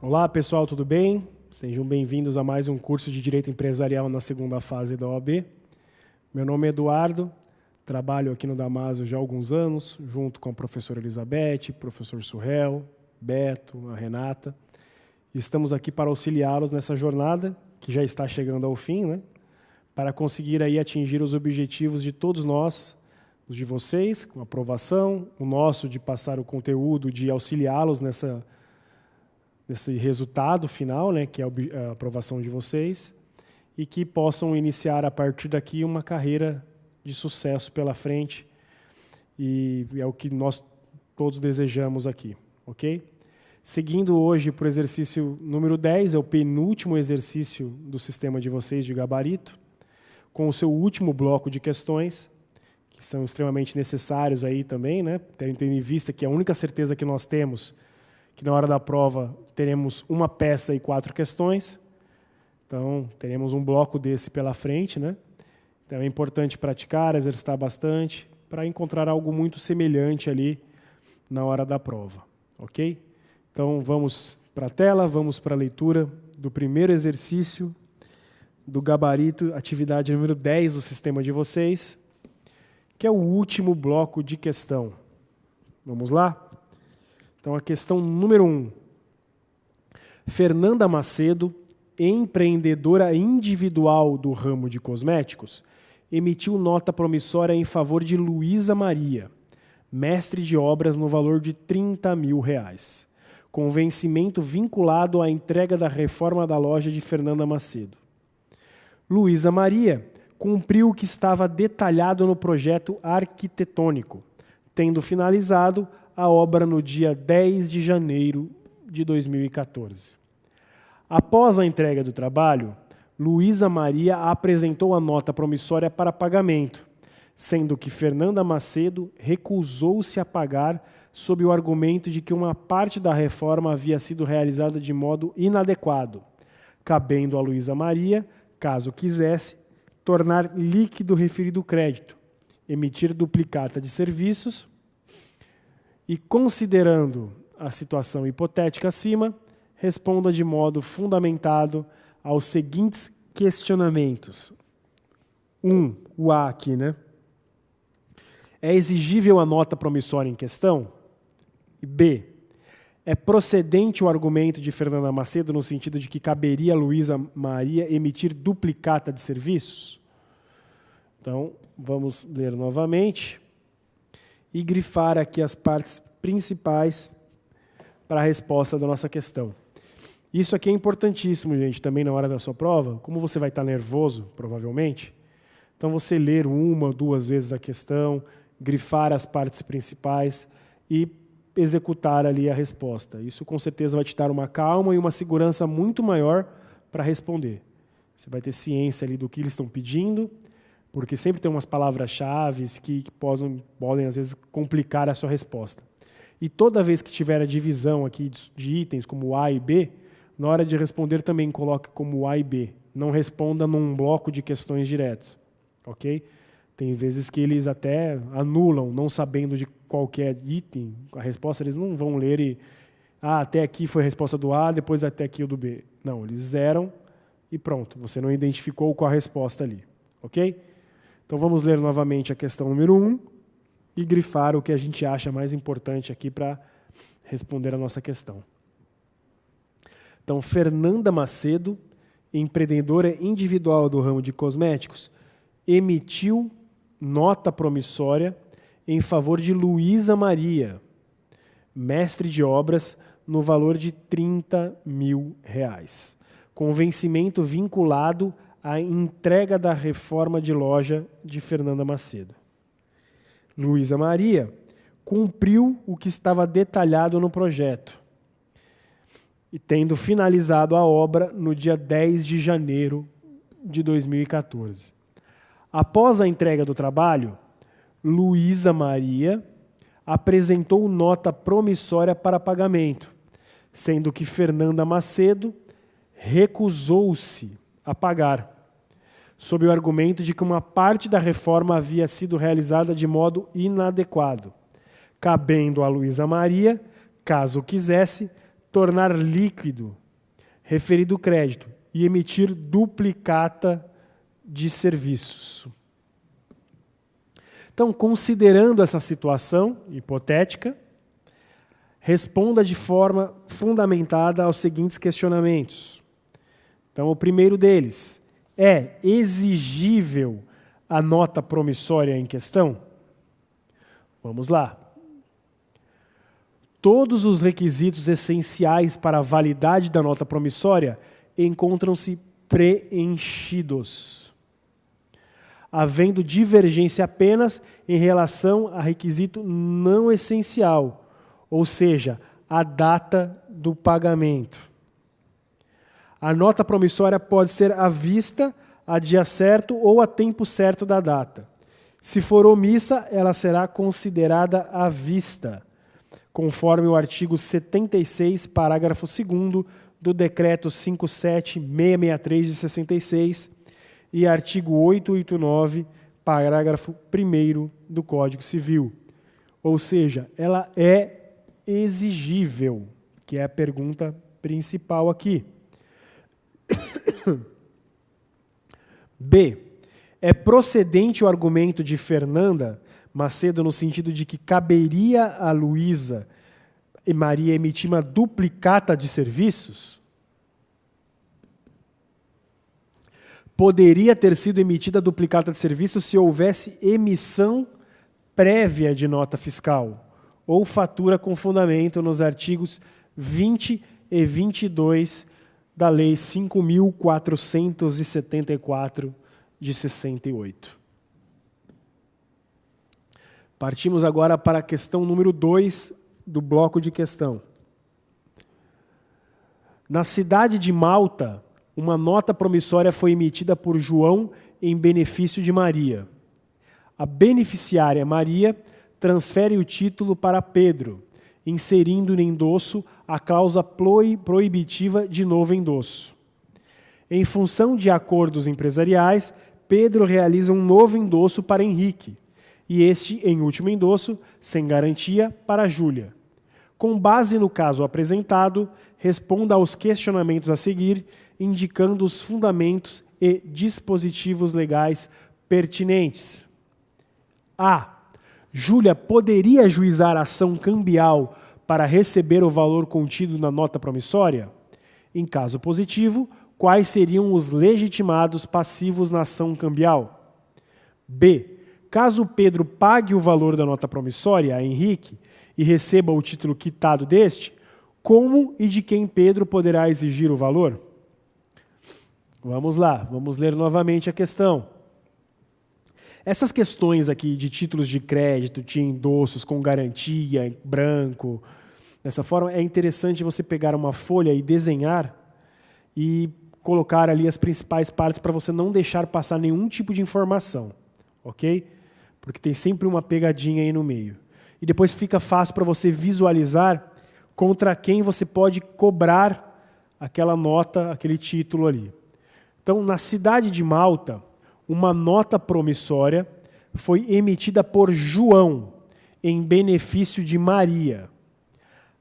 Olá pessoal, tudo bem? Sejam bem-vindos a mais um curso de Direito Empresarial na segunda fase da OAB. Meu nome é Eduardo, trabalho aqui no Damaso já há alguns anos, junto com a professora Elizabeth, professor Surrel, Beto, a Renata. Estamos aqui para auxiliá-los nessa jornada, que já está chegando ao fim, né? Para conseguir aí atingir os objetivos de todos nós, os de vocês, com aprovação, o nosso de passar o conteúdo, de auxiliá-los nesse resultado final, né, que é a aprovação de vocês, e que possam iniciar a partir daqui uma carreira de sucesso pela frente, e é o que nós todos desejamos aqui, ok? Seguindo hoje para o exercício número 10, é o penúltimo exercício do sistema de vocês de gabarito, com o seu último bloco de questões, que são extremamente necessários aí também, né, tendo em vista que a única certeza que nós temos que na hora da prova teremos uma peça e 4 questões. Então, teremos um bloco desse pela frente, né? Então, é importante praticar, exercitar bastante, para encontrar algo muito semelhante ali na hora da prova, ok? Então, vamos para a tela, vamos para a leitura do primeiro exercício do gabarito, atividade número 10 do sistema de vocês, que é o último bloco de questão. Vamos lá? Então, a questão número 1. Fernanda Macedo, empreendedora individual do ramo de cosméticos, emitiu nota promissória em favor de Luísa Maria, mestre de obras no valor de R$30 mil, com vencimento vinculado à entrega da reforma da loja de Fernanda Macedo. Luísa Maria cumpriu o que estava detalhado no projeto arquitetônico, tendo finalizado a obra no dia 10 de janeiro de 2014. Após a entrega do trabalho, Luísa Maria apresentou a nota promissória para pagamento, sendo que Fernanda Macedo recusou-se a pagar sob o argumento de que uma parte da reforma havia sido realizada de modo inadequado, cabendo a Luísa Maria, caso quisesse, tornar líquido o referido crédito, emitir duplicata de serviços. E, considerando a situação hipotética acima, responda de modo fundamentado aos seguintes questionamentos. 1, o A aqui, né? É exigível a nota promissória em questão? E B, é procedente o argumento de Fernanda Macedo no sentido de que caberia a Luísa Maria emitir duplicata de serviços? Então, vamos ler novamente e grifar aqui as partes principais para a resposta da nossa questão. Isso aqui é importantíssimo, gente, também na hora da sua prova. Como você vai estar nervoso, provavelmente, então você ler 1 ou 2 vezes a questão, grifar as partes principais e executar ali a resposta. Isso com certeza vai te dar uma calma e uma segurança muito maior para responder. Você vai ter ciência ali do que eles estão pedindo, porque sempre tem umas palavras-chave que podem, às vezes, complicar a sua resposta. E toda vez que tiver a divisão aqui de itens como A e B, na hora de responder também coloque como A e B. Não responda num bloco de questões diretos. Ok? Tem vezes que eles até anulam, não sabendo de qualquer item, a resposta eles não vão ler e até aqui foi a resposta do A, depois até aqui o do B. Não, eles zeram e pronto, você não identificou qual a resposta ali. Ok? Então, vamos ler novamente a questão número 1 e grifar o que a gente acha mais importante aqui para responder a nossa questão. Então, Fernanda Macedo, empreendedora individual do ramo de cosméticos, emitiu nota promissória em favor de Luísa Maria, mestre de obras, no valor de R$30 mil, com vencimento vinculado a entrega da reforma de loja de Fernanda Macedo. Luísa Maria cumpriu o que estava detalhado no projeto e tendo finalizado a obra no dia 10 de janeiro de 2014. Após a entrega do trabalho, Luísa Maria apresentou nota promissória para pagamento, sendo que Fernanda Macedo recusou-se a pagar, sob o argumento de que uma parte da reforma havia sido realizada de modo inadequado, cabendo a Luísa Maria, caso quisesse, tornar líquido referido crédito e emitir duplicata de serviços. Então, considerando essa situação hipotética, responda de forma fundamentada aos seguintes questionamentos. Então, o primeiro deles, é exigível a nota promissória em questão? Vamos lá. Todos os requisitos essenciais para a validade da nota promissória encontram-se preenchidos, havendo divergência apenas em relação a requisito não essencial, ou seja, a data do pagamento. A nota promissória pode ser à vista, a dia certo ou a tempo certo da data. Se for omissa, ela será considerada à vista, conforme o artigo 76, parágrafo 2º do Decreto 57.663 de 66 e artigo 889, parágrafo 1º do Código Civil. Ou seja, ela é exigível, que é a pergunta principal aqui. B. É procedente o argumento de Fernanda Macedo no sentido de que caberia a Luísa e Maria emitir uma duplicata de serviços? Poderia ter sido emitida a duplicata de serviços se houvesse emissão prévia de nota fiscal ou fatura com fundamento nos artigos 20 e 22 da Lei 5.474 de 68. Partimos agora para a questão número 2 do bloco de questão. Na cidade de Malta, uma nota promissória foi emitida por João em benefício de Maria. A beneficiária Maria transfere o título para Pedro, inserindo no endosso a cláusula proibitiva de novo endosso. Em função de acordos empresariais, Pedro realiza um novo endosso para Henrique, e este, em último endosso, sem garantia, para Júlia. Com base no caso apresentado, responda aos questionamentos a seguir, indicando os fundamentos e dispositivos legais pertinentes. A. Júlia poderia ajuizar ação cambial para receber o valor contido na nota promissória? Em caso positivo, quais seriam os legitimados passivos na ação cambial? B. Caso Pedro pague o valor da nota promissória a Henrique e receba o título quitado deste, como e de quem Pedro poderá exigir o valor? Vamos lá, vamos ler novamente a questão. Essas questões aqui de títulos de crédito, de endossos com garantia, em branco, dessa forma, é interessante você pegar uma folha e desenhar e colocar ali as principais partes para você não deixar passar nenhum tipo de informação, ok? Porque tem sempre uma pegadinha aí no meio. E depois fica fácil para você visualizar contra quem você pode cobrar aquela nota, aquele título ali. Então, na cidade de Malta, uma nota promissória foi emitida por João em benefício de Maria.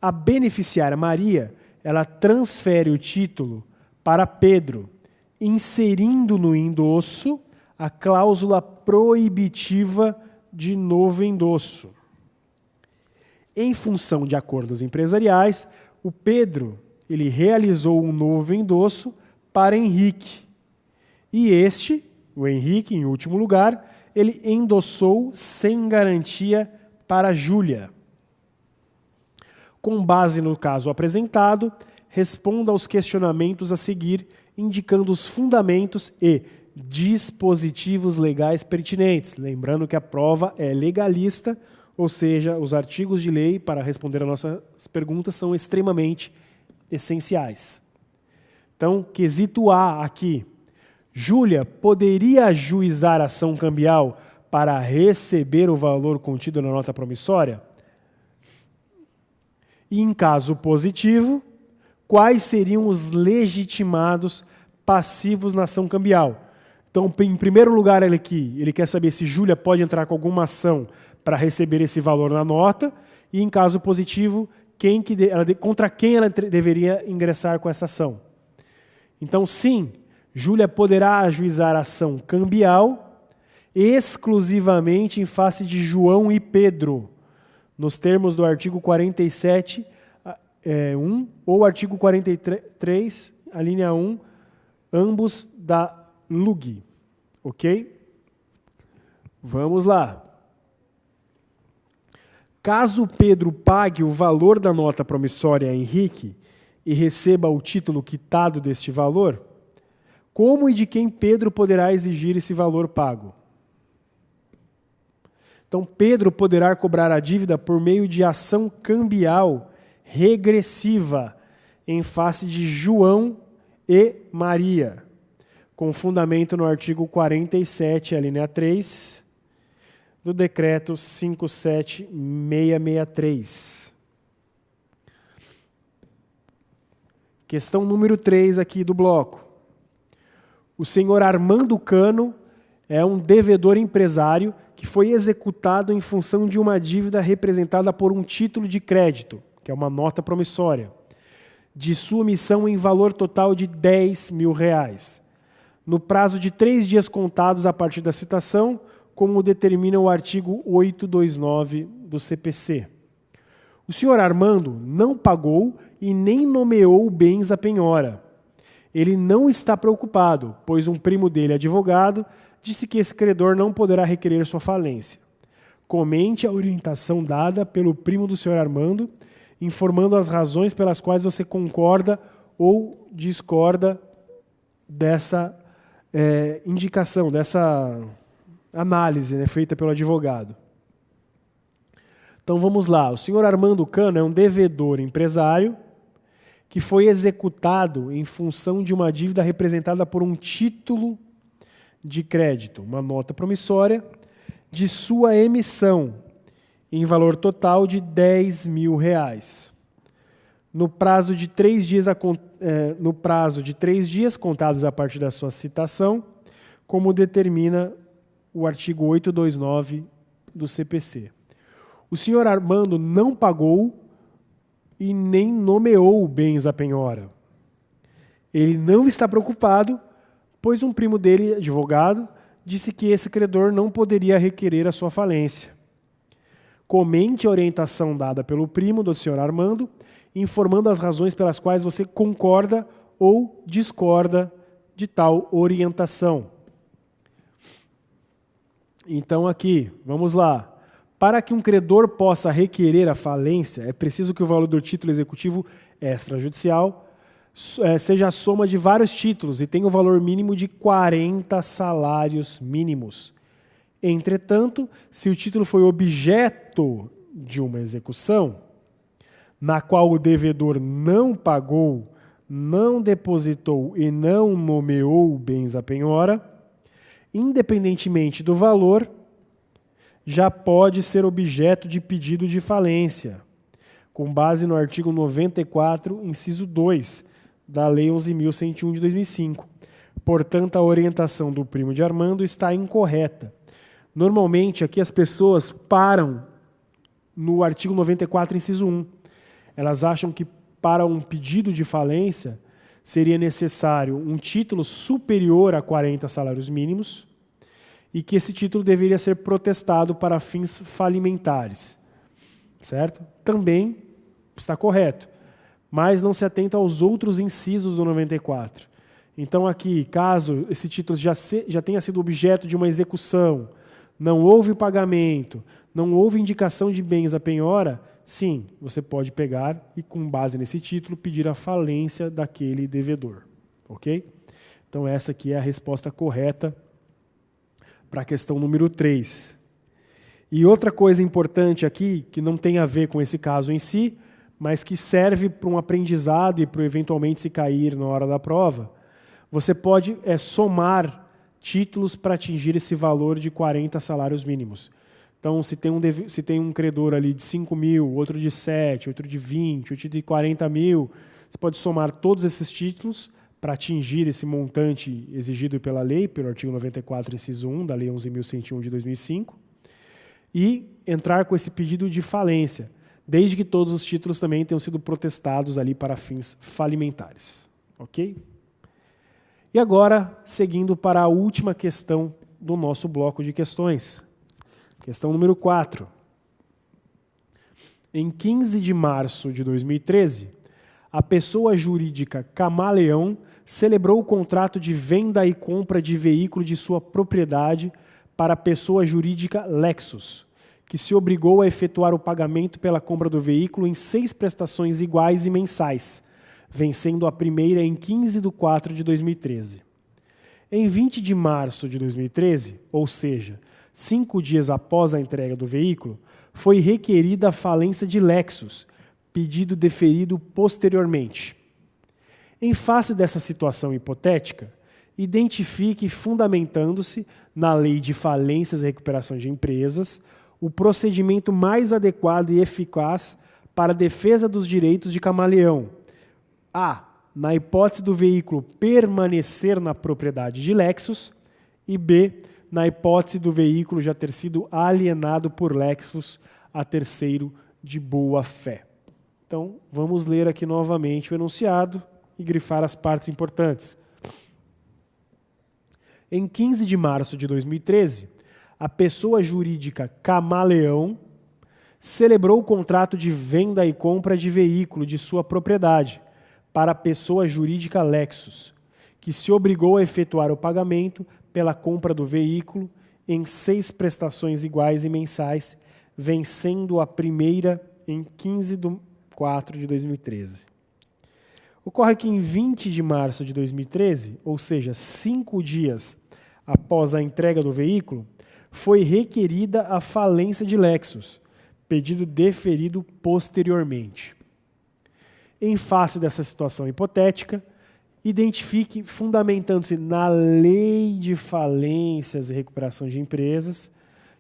A beneficiária Maria, ela transfere o título para Pedro, inserindo no endosso a cláusula proibitiva de novo endosso. Em função de acordos empresariais, o Pedro ele realizou um novo endosso para Henrique. E este, o Henrique, em último lugar, ele endossou sem garantia para Júlia. Com base no caso apresentado, responda aos questionamentos a seguir, indicando os fundamentos e dispositivos legais pertinentes. Lembrando que a prova é legalista, ou seja, os artigos de lei para responder a nossas perguntas são extremamente essenciais. Então, quesito A aqui. Júlia poderia ajuizar ação cambial para receber o valor contido na nota promissória? E em caso positivo, quais seriam os legitimados passivos na ação cambial? Então, em primeiro lugar, ele quer saber se Júlia pode entrar com alguma ação para receber esse valor na nota, e em caso positivo, contra quem ela deveria ingressar com essa ação. Então, sim, Júlia poderá ajuizar ação cambial exclusivamente em face de João e Pedro, nos termos do artigo 47, 1, ou artigo 43, a linha 1, ambos da LUG. Ok? Vamos lá. Caso Pedro pague o valor da nota promissória a Henrique e receba o título quitado deste valor, como e de quem Pedro poderá exigir esse valor pago? Então, Pedro poderá cobrar a dívida por meio de ação cambial regressiva em face de João e Maria, com fundamento no artigo 47, a linha 3, do decreto 57663. Questão número 3 aqui do bloco. O senhor Armando Cano é um devedor empresário que foi executado em função de uma dívida representada por um título de crédito, que é uma nota promissória, de sua emissão em valor total de R$10.000, no prazo de 3 dias contados a partir da citação, como determina o artigo 829 do CPC. O senhor Armando não pagou e nem nomeou bens à penhora. Ele não está preocupado, pois um primo dele, advogado, disse que esse credor não poderá requerer sua falência. Comente a orientação dada pelo primo do senhor Armando, informando as razões pelas quais você concorda ou discorda dessa indicação, dessa análise, né, feita pelo advogado. Então vamos lá. O senhor Armando Cano é um devedor empresário que foi executado em função de uma dívida representada por um título de crédito, uma nota promissória, de sua emissão, em valor total de R$10.000. No prazo de 3 dias contados a partir da sua citação, como determina o artigo 829 do CPC. O senhor Armando não pagou e nem nomeou bens à penhora. Ele não está preocupado, pois um primo dele, advogado, disse que esse credor não poderia requerer a sua falência. Comente a orientação dada pelo primo do senhor Armando, informando as razões pelas quais você concorda ou discorda de tal orientação. Então aqui, vamos lá. Para que um credor possa requerer a falência, é preciso que o valor do título executivo extrajudicial seja a soma de vários títulos e tenha o valor mínimo de 40 salários mínimos. Entretanto, se o título foi objeto de uma execução, na qual o devedor não pagou, não depositou e não nomeou bens à penhora, independentemente do valor, já pode ser objeto de pedido de falência, com base no artigo 94, inciso 2, da Lei 11.101 de 2005. Portanto, a orientação do primo de Armando está incorreta. Normalmente, aqui as pessoas param no artigo 94, inciso 1. Elas acham que para um pedido de falência seria necessário um título superior a 40 salários mínimos e que esse título deveria ser protestado para fins falimentares. Certo? Também está correto, mas não se atenta aos outros incisos do 94. Então aqui, caso esse título já tenha sido objeto de uma execução, não houve pagamento, não houve indicação de bens à penhora, sim, você pode pegar e, com base nesse título, pedir a falência daquele devedor. Ok? Então essa aqui é a resposta correta para a questão número 3. E outra coisa importante aqui, que não tem a ver com esse caso em si, mas que serve para um aprendizado e para eventualmente se cair na hora da prova, você pode somar títulos para atingir esse valor de 40 salários mínimos. Então, se tem um credor ali de 5 mil, outro de 7, outro de 20, outro de 40 mil, você pode somar todos esses títulos para atingir esse montante exigido pela lei, pelo artigo 94, inciso 1, da Lei 11.101 de 2005, e entrar com esse pedido de falência. desde que todos os títulos também tenham sido protestados ali para fins falimentares. Ok? E agora, seguindo para a última questão do nosso bloco de questões. Questão número 4. Em 15 de março de 2013, a pessoa jurídica Camaleão celebrou o contrato de venda e compra de veículo de sua propriedade para a pessoa jurídica Lexus, que se obrigou a efetuar o pagamento pela compra do veículo em 6 prestações iguais e mensais, vencendo a primeira em 15 de 4 de 2013. Em 20 de março de 2013, ou seja, 5 dias após a entrega do veículo, foi requerida a falência de Lexus, pedido deferido posteriormente. Em face dessa situação hipotética, identifique, fundamentando-se na Lei de Falências e Recuperação de Empresas, o procedimento mais adequado e eficaz para a defesa dos direitos de Camaleão. A. Na hipótese do veículo permanecer na propriedade de Lexus. E B. Na hipótese do veículo já ter sido alienado por Lexus a terceiro de boa-fé. Então, vamos ler aqui novamente o enunciado e grifar as partes importantes. Em 15 de março de 2013, a pessoa jurídica Camaleão celebrou o contrato de venda e compra de veículo de sua propriedade para a pessoa jurídica Lexus, que se obrigou a efetuar o pagamento pela compra do veículo em 6 prestações iguais e mensais, vencendo a primeira em 15 de 4 de 2013. Ocorre que em 20 de março de 2013, ou seja, 5 dias após a entrega do veículo, foi requerida a falência de Lexus, pedido deferido posteriormente. Em face dessa situação hipotética, identifique, fundamentando-se na Lei de Falências e Recuperação de Empresas,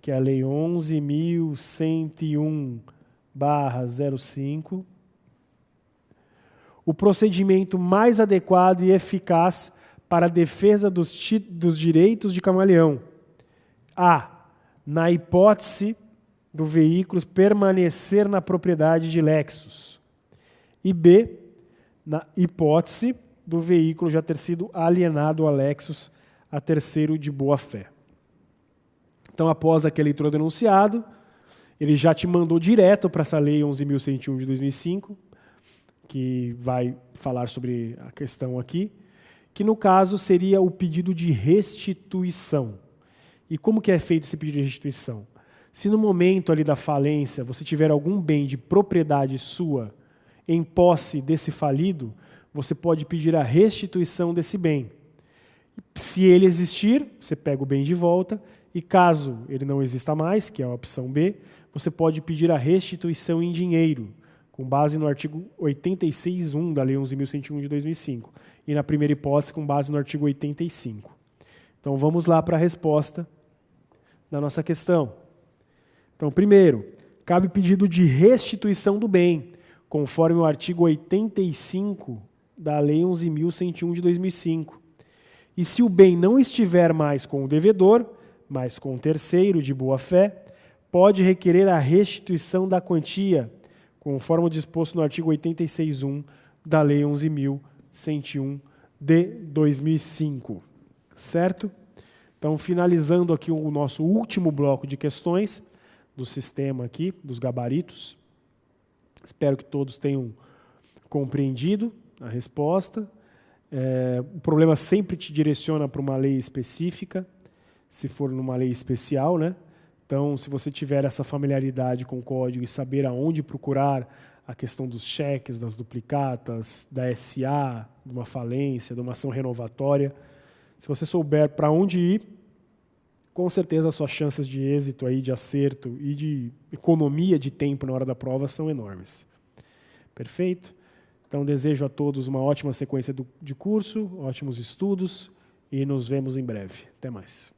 que é a Lei 11.101/05, o procedimento mais adequado e eficaz para a defesa dos direitos de Camaleão. A. Na hipótese do veículo permanecer na propriedade de Lexus. E B. Na hipótese do veículo já ter sido alienado a Lexus a terceiro de boa-fé. Então, após aquele leitura do enunciado, ele já te mandou direto para essa Lei 11.101 de 2005, que vai falar sobre a questão aqui, que no caso seria o pedido de restituição. E como que é feito esse pedido de restituição? Se no momento ali da falência você tiver algum bem de propriedade sua em posse desse falido, você pode pedir a restituição desse bem. Se ele existir, você pega o bem de volta, e caso ele não exista mais, que é a opção B, você pode pedir a restituição em dinheiro, com base no artigo 86.1 da Lei 11.101 de 2005, e na primeira hipótese, com base no artigo 85. Então, vamos lá para a resposta da nossa questão. Então, primeiro, cabe pedido de restituição do bem, conforme o artigo 85 da Lei 11.101 de 2005. E se o bem não estiver mais com o devedor, mas com o terceiro de boa-fé, pode requerer a restituição da quantia, conforme o disposto no artigo 86.1 da Lei 11.101 de 2005. Certo? Então, finalizando aqui o nosso último bloco de questões do sistema aqui, dos gabaritos. Espero que todos tenham compreendido a resposta. O problema sempre te direciona para uma lei específica, se for numa lei especial, né? Então, se você tiver essa familiaridade com o código e saber aonde procurar a questão dos cheques, das duplicatas, da SA, de uma falência, de uma ação renovatória, se você souber para onde ir, com certeza as suas chances de êxito, aí, de acerto e de economia de tempo na hora da prova são enormes. Perfeito? Então, desejo a todos uma ótima sequência de curso, ótimos estudos e nos vemos em breve. Até mais.